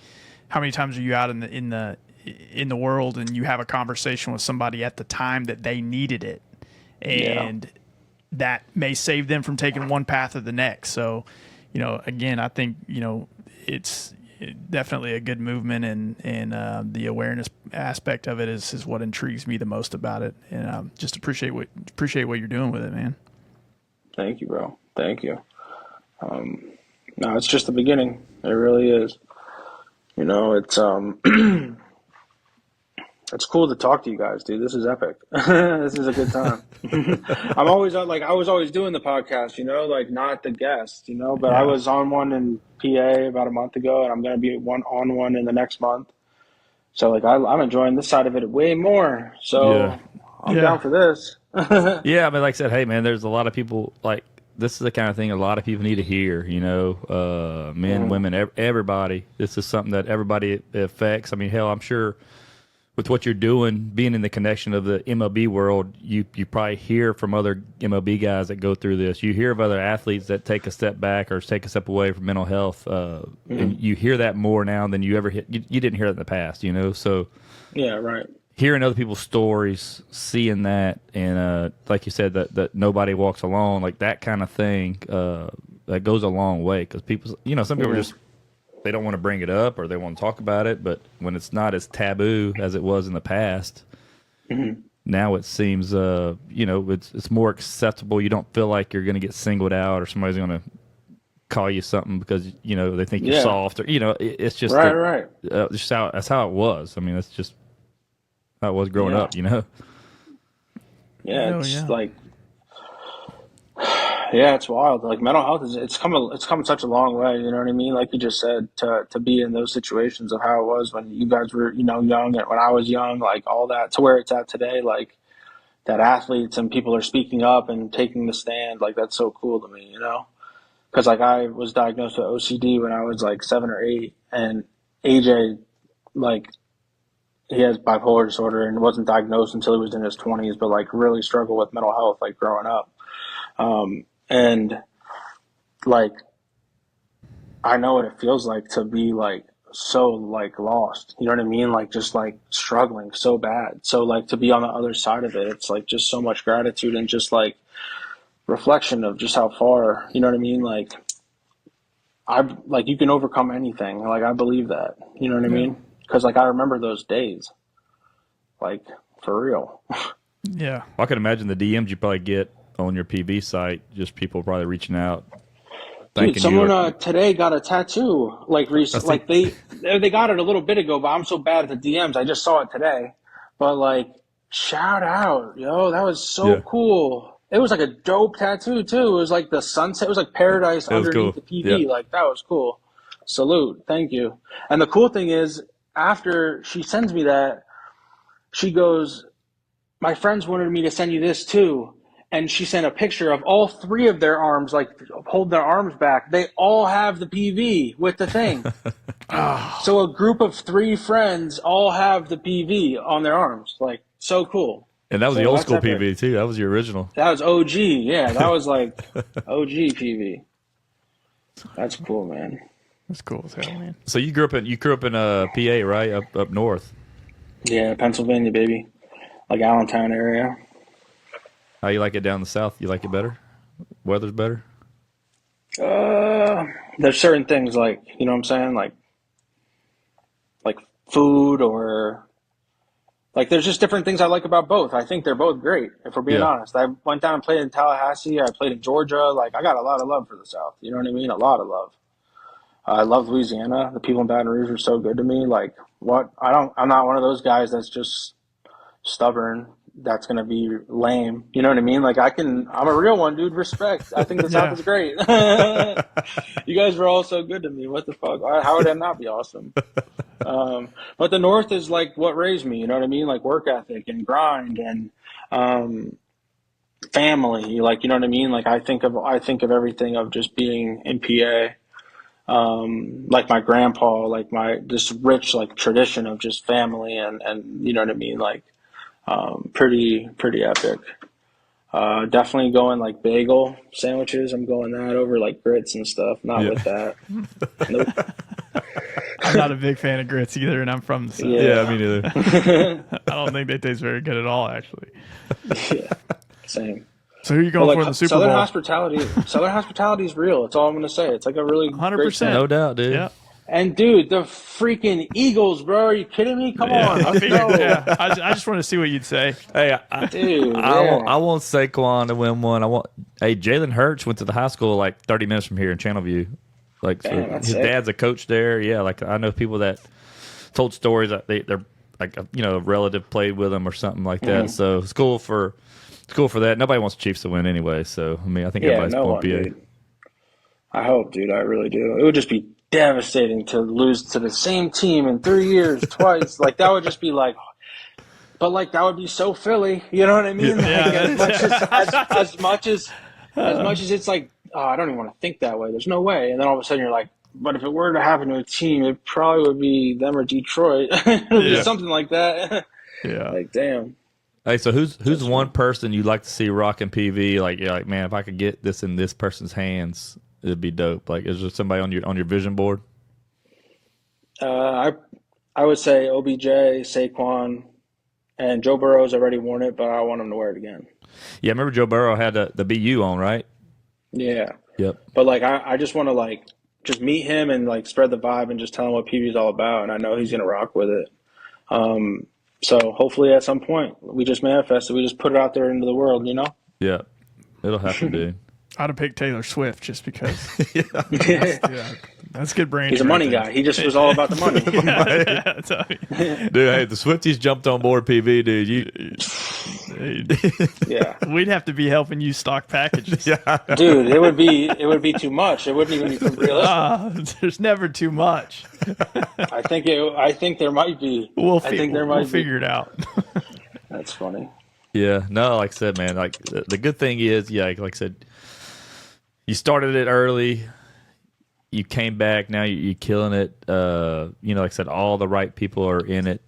times are you out in the world and you have a conversation with somebody at the time that they needed it, and that may save them from taking one path or the next. So, again, I think, it's definitely a good movement, and the awareness aspect of it is what intrigues me the most about it. And just appreciate what you're doing with it, man. Thank you, bro. Thank you. No, it's just the beginning. It really is. It's it's cool to talk to you guys, dude. This is epic. This is a good time. I'm always like, I was always doing the podcast, like not the guest, but I was on one in PA about a month ago, and I'm going to be on one in the next month. So like, I'm enjoying this side of it way more. So I'm down for this. Yeah, I mean, like I said, hey, man, there's a lot of people, like, this is the kind of thing a lot of people need to hear, men, women, everybody. This is something that everybody affects. I mean, hell, I'm sure with what you're doing, being in the connection of the MLB world, you probably hear from other MLB guys that go through this. You hear of other athletes that take a step back or take a step away from mental health, and you hear that more now than you ever you didn't hear that in the past, So yeah, right. Hearing other people's stories, seeing that, and like you said, that nobody walks alone, like that kind of thing, that goes a long way, because people, some people just, they don't want to bring it up or they want to talk about it, but when it's not as taboo as it was in the past, now it seems, it's more acceptable. You don't feel like you're going to get singled out or somebody's going to call you something because, they think you're soft, or, it's just, right. That's how it was. I mean, that's just how it was growing up, Yeah, it's like, yeah, it's wild. Like mental health it's come such a long way. You know what I mean? Like you just said, to be in those situations of how it was when you guys were, young, and when I was young, like all that, to where it's at today, like that athletes and people are speaking up and taking the stand. Like that's so cool to me, because like I was diagnosed with OCD when I was like 7 or 8, and AJ, like, he has bipolar disorder and wasn't diagnosed until he was in his 20s, but like really struggled with mental health, like growing up. And like, I know what it feels like to be like so like lost, you know what I mean? Like just like struggling so bad. So like to be on the other side of it, it's like just so much gratitude and just like reflection of just how far, you know what I mean? Like like you can overcome anything. Like I believe that, you know what I mean? Because like I remember those days, like for real. Yeah, I can imagine the DMs you probably get on your PV site, just people probably reaching out. Dude, someone today got a tattoo. Like like they got it a little bit ago, but I'm so bad at the DMs. I just saw it today. But like, shout out, yo, that was so cool. It was like a dope tattoo too. It was like the sunset. It was like paradise underneath the PV. Like that was cool. Salute, thank you. And the cool thing is, after she sends me that, she goes, my friends wanted me to send you this too. And she sent a picture of all 3 of their arms, like holding their arms back. They all have the PV with the thing. So a group of 3 friends all have the PV on their arms. Like, so cool. And that was the old school PV too. That was the original. That was OG. Yeah, that was like OG PV. That's cool, man. that's cool as hell, man. So you grew up in PA, right? Up north. Yeah, Pennsylvania, baby. Like Allentown area. How you like it down the south? You like it better? Weather's better? There's certain things like, you know what I'm saying? Like food or like there's just different things I like about both. I think they're both great, if we're being honest. I went down and played in Tallahassee. I played in Georgia. Like I got a lot of love for the South. You know what I mean? A lot of love. I love Louisiana. The people in Baton Rouge are so good to me. Like what? I'm not one of those guys that's just stubborn. That's going to be lame. You know what I mean? Like I'm a real one, dude. Respect. I think the South is great. You guys were all so good to me. What the fuck? How would that not be awesome? But the North is like what raised me. You know what I mean? Like work ethic and grind and family. Like, you know what I mean? Like I think of everything of just being in PA. Like my grandpa, like this rich like tradition of just family and you know what I mean? Like pretty epic. Definitely going like bagel sandwiches. I'm going that over like grits and stuff. Not with that. Nope. I'm not a big fan of grits either, and I'm from the South. Yeah, me neither. I don't think they taste very good at all, actually. Yeah, same. So who are you going for in the Super Southern Bowl? Southern hospitality is real. That's all I'm going to say. It's like a really 100%. No doubt, dude. Yeah. And dude, the freaking Eagles, bro. Are you kidding me? Come on. I figured, yeah. I just want to see what you'd say. Hey, Dude, I want Saquon to win one. Jalen Hurts went to the high school like 30 minutes from here in Channelview. Like his dad's a coach there. Yeah, like I know people that told stories that they're like a relative played with them or something like that. So it's cool for that. Nobody wants the Chiefs to win anyway. So I mean, I think everybody's going to be. Dude. I hope, dude. I really do. It would just be devastating to lose to the same team in 3 years twice. Like that would just be like, but like that would be so Philly. You know what I mean? Like, as much as it's like, oh, I don't even want to think that way. There's no way. And then all of a sudden you're like, but if it were to happen to a team, it probably would be them or Detroit. It would be something like that. Yeah. Like damn. Hey, so who's one person you'd like to see rocking PV? Like you're like, man, if I could get this in this person's hands, it'd be dope. Like, is there somebody on your vision board? I would say OBJ, Saquon, and Joe Burrow's already worn it, but I want him to wear it again. Yeah, I remember Joe Burrow had the BU on, right? Yeah. Yep. But like, I just want to like just meet him and like spread the vibe and just tell him what PV is all about, and I know he's gonna rock with it. So hopefully at some point we just manifest it. We just put it out there into the world, you know? Yeah, it'll happen, dude. I'd have picked Taylor Swift just because. Yeah. That's good brain. He's a money guy. He just was all about the money. Dude, hey, the Swifties jumped on board PV, dude. Yeah. We'd have to be helping you stock packages. Yeah. Dude, it would be too much. It wouldn't even be realistic. There's never too much. I think there might be. We'll We'll figure it out. That's funny. Yeah, no, like I said, man, like the good thing is, yeah, like I said, you started it early, you came back, now you're killing it. Like I said, all the right people are in it,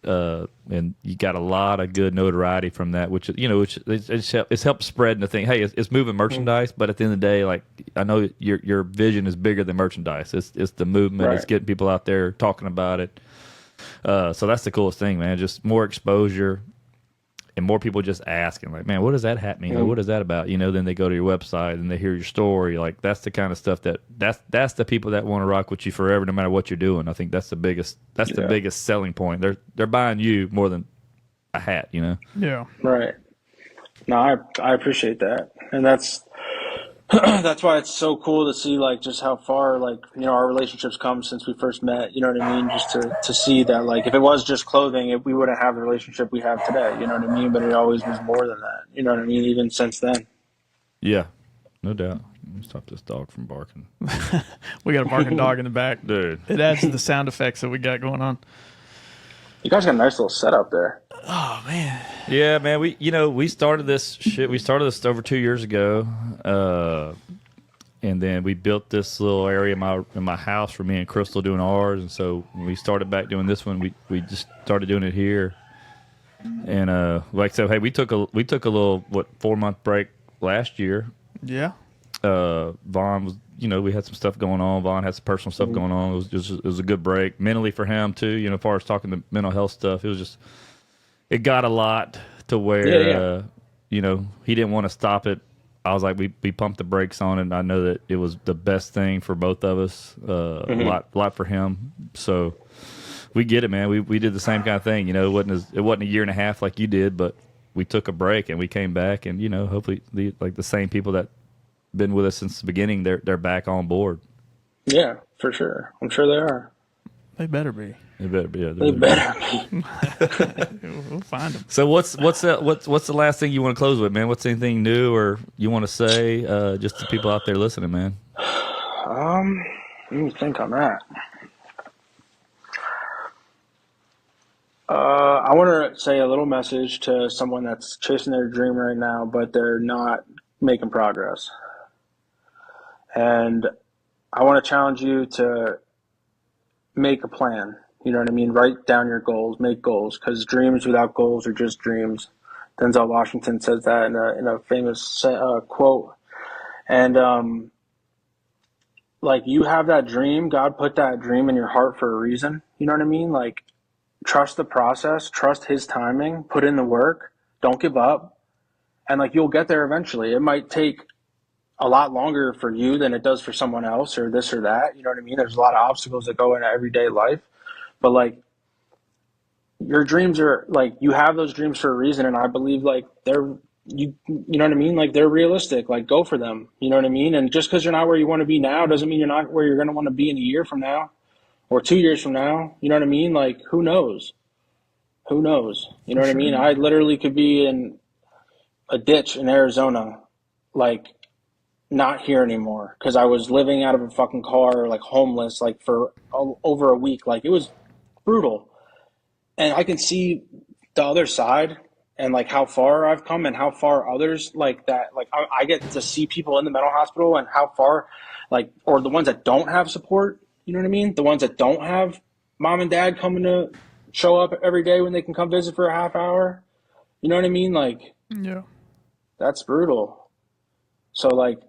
and you got a lot of good notoriety from that, which it's helped spread the thing. Hey, it's moving merchandise, but at the end of the day, like I know your vision is bigger than merchandise. It's the movement. Right. It's getting people out there talking about it. So that's the coolest thing, man. Just more exposure. And more people just asking, like, man, what does that hat mean? Like, what is that about? Then they go to your website and they hear your story. Like, that's the kind of stuff that's the people that want to rock with you forever, no matter what you're doing. I think that's the biggest selling point. They're buying you more than a hat, Yeah. Right. No, I appreciate that, and that's why it's so cool to see like just how far like our relationships come since we first met. You know what I mean? Just to see that like if it was just clothing, we wouldn't have the relationship we have today. You know what I mean? But it always was more than that. You know what I mean? Even since then. Yeah, no doubt. Let me stop this dog from barking. We got a barking dog in the back, dude. It adds to the sound effects that we got going on. You guys got a nice little setup there. Oh man. Yeah, man. We started this shit. We started this over 2 years ago, and then we built this little area in my house for me and Crystal doing ours. And so when we started back doing this one, we just started doing it here. And like I said, hey, we took a little 4-month break last year. Yeah. Vaughn was, we had some stuff going on. Vaughn had some personal stuff going on. It was a good break mentally for him too. As far as talking the mental health stuff, it got a lot to where he didn't want to stop it. I was like, we pumped the brakes on it. And I know that it was the best thing for both of us. A lot for him. So we get it, man. We did the same kind of thing. You know, it wasn't a year and a half like you did, but we took a break and we came back, and you know, hopefully the same people that been with us since the beginning, they're back on board. Yeah, for sure. I'm sure they are. They better be. They better be. They better be. We'll find them. So what's the last thing you want to close with, man? What's anything new or you want to say just to people out there listening, man? Let me think on that. I want to say a little message to someone that's chasing their dream right now, but they're not making progress. And I want to challenge you to make a plan. You know what I mean? Write down your goals, make goals, because dreams without goals are just dreams. Denzel Washington says that in a famous quote. And like, you have that dream. God put that dream in your heart for a reason. You know what I mean? Like, trust the process, trust his timing, put in the work, don't give up. And like, you'll get there eventually. It might take a lot longer for you than it does for someone else or this or that. You know what I mean? There's a lot of obstacles that go into everyday life, but like, your dreams are like, you have those dreams for a reason. And I believe like you know what I mean? Like, they're realistic, like, go for them. You know what I mean? And just because you're not where you want to be now doesn't mean you're not where you're going to want to be in a year from now or 2 years from now. You know what I mean? Like, who knows? You know what I mean? I literally could be in a ditch in Arizona, like, not here anymore because I was living out of a fucking car, like homeless, like for over a week. Like, it was brutal. And I can see the other side and like how far I've come and how far others like that. Like, I get to see people in the mental hospital and how far, like, or the ones that don't have support. You know what I mean? The ones that don't have mom and dad coming to show up every day when they can come visit for a half hour. You know what I mean? Like, Yeah. that's brutal. So like,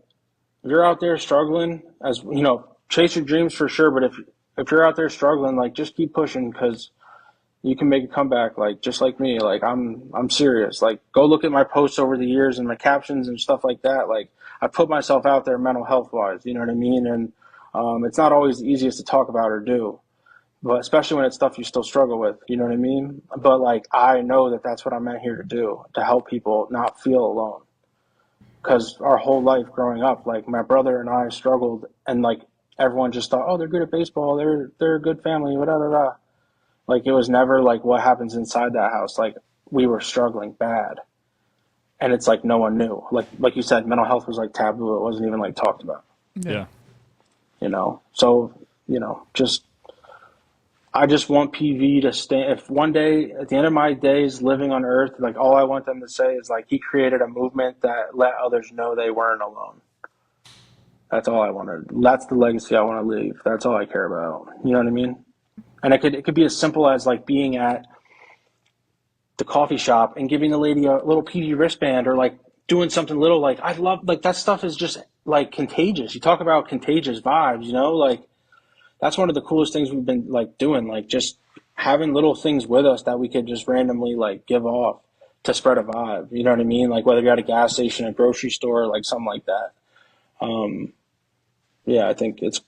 if you're out there struggling, as you know, chase your dreams for sure. But if you're out there struggling, like, just keep pushing, because you can make a comeback. Like, just like me, like, I'm serious. Like, go look at my posts over the years and my captions and stuff like that. Like, I put myself out there mental health wise, you know what I mean? And it's not always the easiest to talk about or do, but especially when it's stuff you still struggle with, you know what I mean? But like, I know that that's what I'm out here to do, to help people not feel alone. Because our whole life growing up, like, my brother and I struggled, and like, everyone just thought, oh, they're good at baseball, they're a good family, whatever. Like, it was never like what happens inside that house. Like, we were struggling bad, and it's like no one knew. Like you said, mental health was like taboo. It wasn't even like talked about. Yeah. You know, so you know, I just want PV to stay. If one day, at the end of my days living on Earth, like, all I want them to say is like, he created a movement that let others know they weren't alone. That's all I wanted. That's the legacy I want to leave. That's all I care about. You know what I mean? And it could be as simple as like being at the coffee shop and giving a lady a little PV wristband, or like doing something little. Like, I love, like, that stuff is just like contagious. You talk about contagious vibes, you know, like, that's one of the coolest things we've been like doing, like, just having little things with us that we could just randomly like give off to spread a vibe. You know what I mean? Like, whether you're at a gas station, a grocery store, like something like that. Yeah, I think it's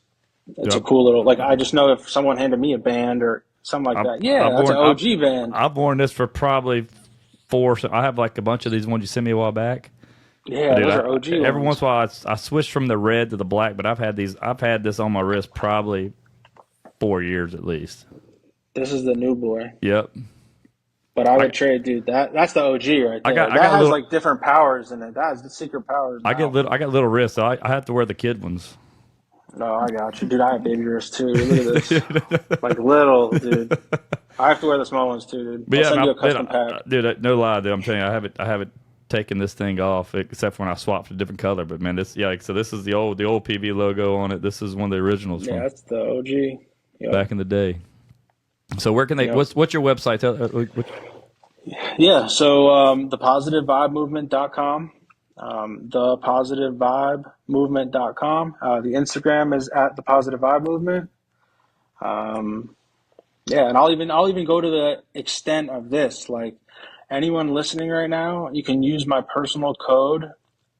a cool little, like, I just know if someone handed me a band or something like that, that's an OG band. I've worn this for probably 4. I have like a bunch of these ones you sent me a while back. Yeah, Dude, those are OG ones. Every once in a while, I switched from the red to the black, but I've had this on my wrist probably 4 years at least. This is the new boy. Yep. But I would trade, dude. That's the OG right there. That has like different powers in it. That has the secret powers. I got little wrists. So I have to wear the kid ones. No, I got you, dude. I have baby wrists too. Look at this, like, little, dude. I have to wear the small ones too, dude. But I'll send you a custom pack. Dude, no lie, dude. I'm telling you, I haven't taken this thing off except for when I swapped a different color. But man, so this is the old PV logo on it. This is one of the originals. Yeah, that's the OG. Yep. Back in the day. So where can they? Yep. What's your website? Yeah, so thepositivevibemovement.com, thepositivevibemovement.com. The Instagram is at thepositivevibemovement. Yeah, and I'll even go to the extent of this. Like, anyone listening right now, you can use my personal code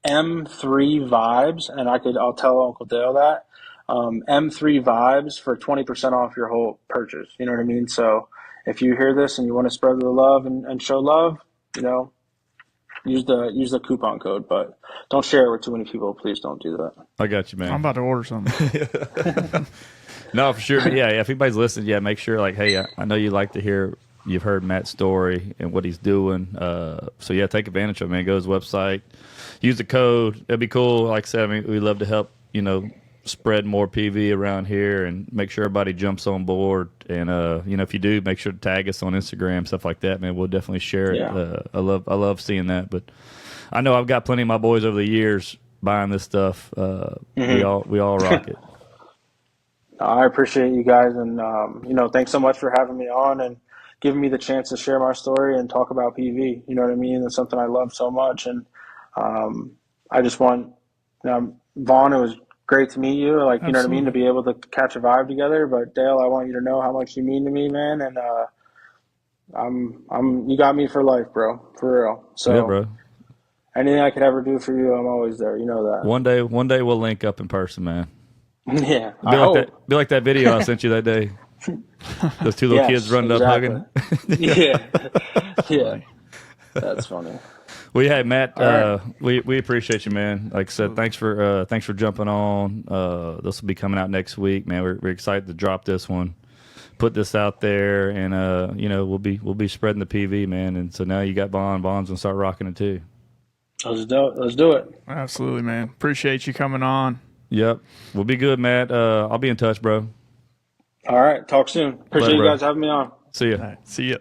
M3Vibes, and I'll tell Uncle Dale that. M3 Vibes for 20% off your whole purchase. You know what I mean? So if you hear this and you want to spread the love and show love, you know, use the coupon code, but don't share it with too many people. Please don't do that. I got you, man. I'm about to order something. No, for sure. But yeah, if anybody's listening, yeah, make sure, like, hey, I know you like to hear, you've heard Matt's story and what he's doing. So yeah, take advantage of it, man. Go to his website, use the code. It'd be cool. Like I said, I mean, we love to help, you know, spread more PV around here and make sure everybody jumps on board. And you know, if you do, make sure to tag us on Instagram, stuff like that, man. We'll definitely share it. Yeah. I love seeing that. But I know I've got plenty of my boys over the years buying this stuff. We all rock it. I appreciate you guys, and you know, thanks so much for having me on and giving me the chance to share my story and talk about PV. You know what I mean? It's something I love so much, and I just want, Vaughn, it was great to meet you. Like, you know what I mean, to be able to catch a vibe together. But Dale, I want you to know how much you mean to me, man, and you got me for life, bro, for real. So Yeah, bro. anything I could ever do for you, I'm always there. You know that. One day we'll link up in person, man. Yeah, Be like that video I sent you that day. Those two little kids running up hugging. Yeah, yeah, that's funny. Well, yeah, Matt, right. we appreciate you, man. Like I said, thanks for jumping on. This will be coming out next week, man. We're excited to drop this one, put this out there, and you know, we'll be spreading the PV, man. And so now you got Vaughn's gonna start rocking it too. Let's do it. Absolutely, man. Appreciate you coming on. Yep, we'll be good, Matt. I'll be in touch, bro. All right, talk soon. Appreciate Later, you bro. guys having me on. See ya. All right, see ya.